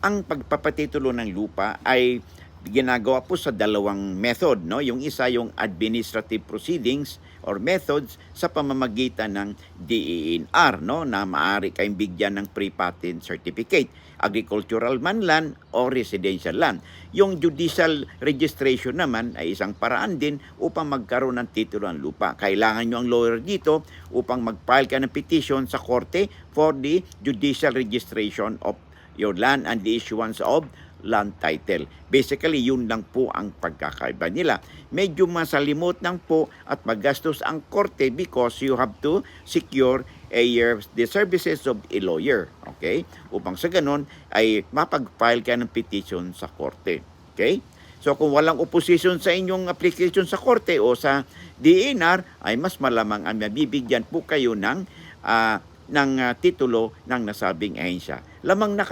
Ang pagpapatitulo ng lupa ay ginagawa po sa dalawang method, no? Yung isa yung administrative proceedings or methods sa pamamagitan ng DENR, no, na maaari kayong bigyan ng pre-patent certificate, agricultural man land o residential land. Yung judicial registration naman ay isang paraan din upang magkaroon ng titulo ng lupa. Kailangan nyo ang lawyer dito upang mag-file ka ng petition sa korte for the judicial registration of your land and the issuance of land title. Basically, yun lang po ang pagkakaiba nila. Medyo masalimot lang po at magastos ang korte because you have to secure the services of a lawyer. Okay? Upang sa ganon ay mapag-file ka ng petition sa korte. Okay? So kung walang opposition sa inyong application sa korte o sa DENR, ay mas malamang ang mabibigyan po kayo ng titulo ng nasabing ahensya. Lamang na